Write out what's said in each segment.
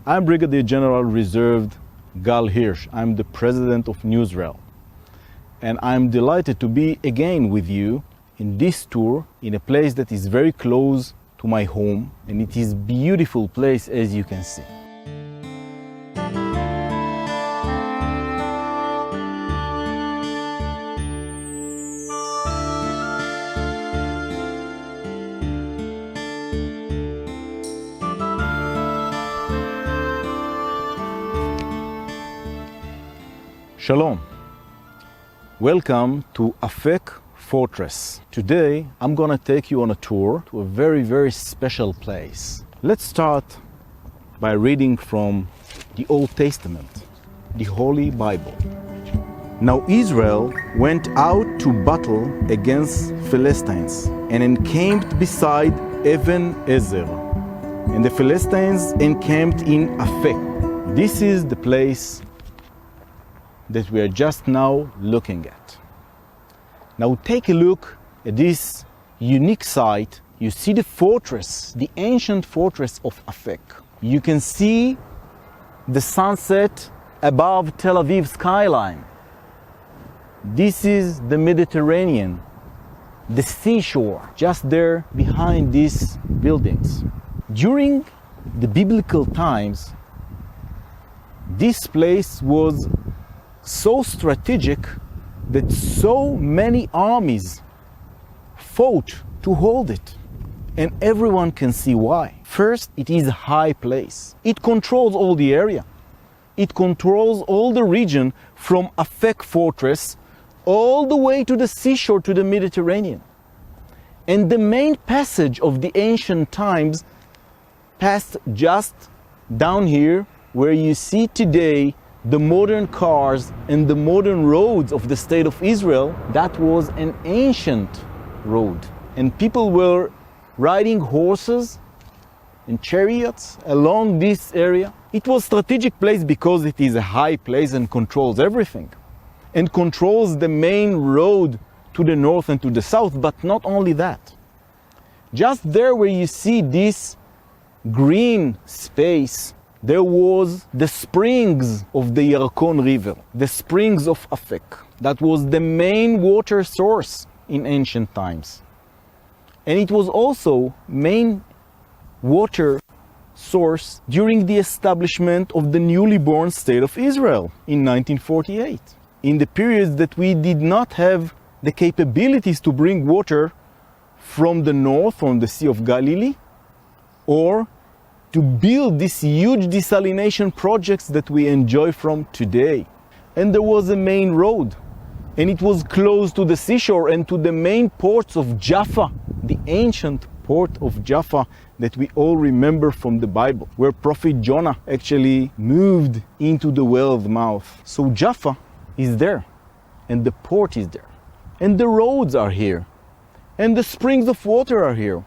I'm Brigadier General Reserved Gal Hirsch. I'm the president of Newsrael. And I'm delighted to be again with you in this tour in a place that is very close to my home. And it is a beautiful place, as you can see. Shalom. Welcome to Aphek Fortress. Today I'm gonna take you on a tour to a very, very special place. Let's start by reading from the Old Testament, the Holy Bible. Now Israel went out to battle against Philistines and encamped beside Even Ezer. And the Philistines encamped in Aphek. This is the place that we are just now looking at. Now take a look at this unique site. You see the fortress, the ancient fortress of Aphek. You can see the sunset above Tel Aviv skyline. This is the Mediterranean, the seashore, just there behind these buildings. During the biblical times, this place was so strategic that so many armies fought to hold it. And everyone can see why. First, it is a high place. It controls all the area. It controls all the region from Aphek fortress all the way to the seashore to the Mediterranean. And the main passage of the ancient times passed just down here where you see today the modern cars and the modern roads of the state of Israel. That was an ancient road. And people were riding horses and chariots along this area. It was a strategic place because it is a high place and controls everything. And controls the main road to the north and to the south, but not only that. Just there where you see this green space, there was the springs of the Yarkon River, the springs of Aphek. That was the main water source in ancient times. And it was also main water source during the establishment of the newly born state of Israel in 1948. In the periods that we did not have the capabilities to bring water from the north, from the Sea of Galilee, or to build these huge desalination projects that we enjoy from today. And there was a main road, and it was close to the seashore and to the main ports of Jaffa, the ancient port of Jaffa that we all remember from the Bible, where Prophet Jonah actually moved into the whale's mouth. So Jaffa is there, and the port is there, and the roads are here, and the springs of water are here.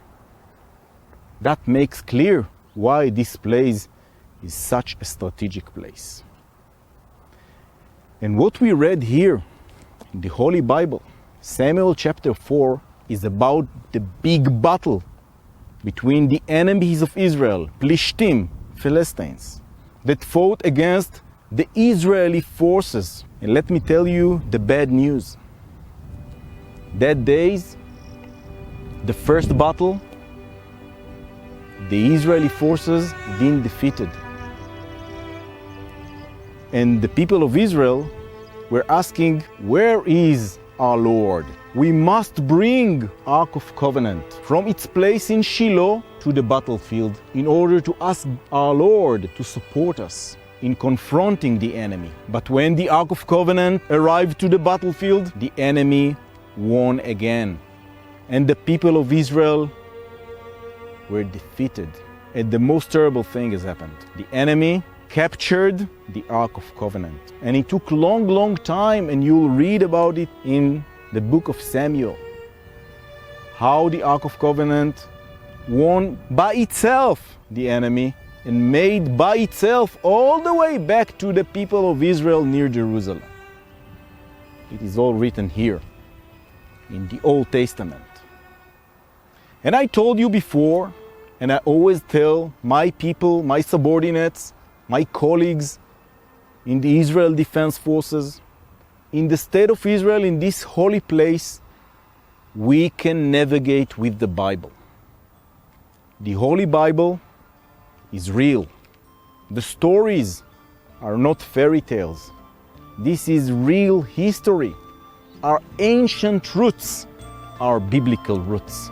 That makes clear why this place is such a strategic place. And what we read here in the Holy Bible, Samuel chapter 4, is about the big battle between the enemies of Israel, Plishtim, Philistines, that fought against the Israeli forces. And let me tell you the bad news. That days, the first battle, the Israeli forces been defeated. And the people of Israel were asking, where is our Lord? We must bring Ark of Covenant from its place in Shiloh to the battlefield in order to ask our Lord to support us in confronting the enemy. But when the Ark of Covenant arrived to the battlefield, the enemy won again. And the people of Israel were defeated. And the most terrible thing has happened. The enemy captured the Ark of Covenant. And it took long time, and you'll read about it in the book of Samuel. How the Ark of Covenant won by itself the enemy and made by itself all the way back to the people of Israel near Jerusalem. It is all written here in the Old Testament. And I told you before, and I always tell my people, my subordinates, my colleagues in the Israel Defense Forces, in the State of Israel, in this holy place, we can navigate with the Bible. The Holy Bible is real. The stories are not fairy tales. This is real history. Our ancient roots are biblical roots.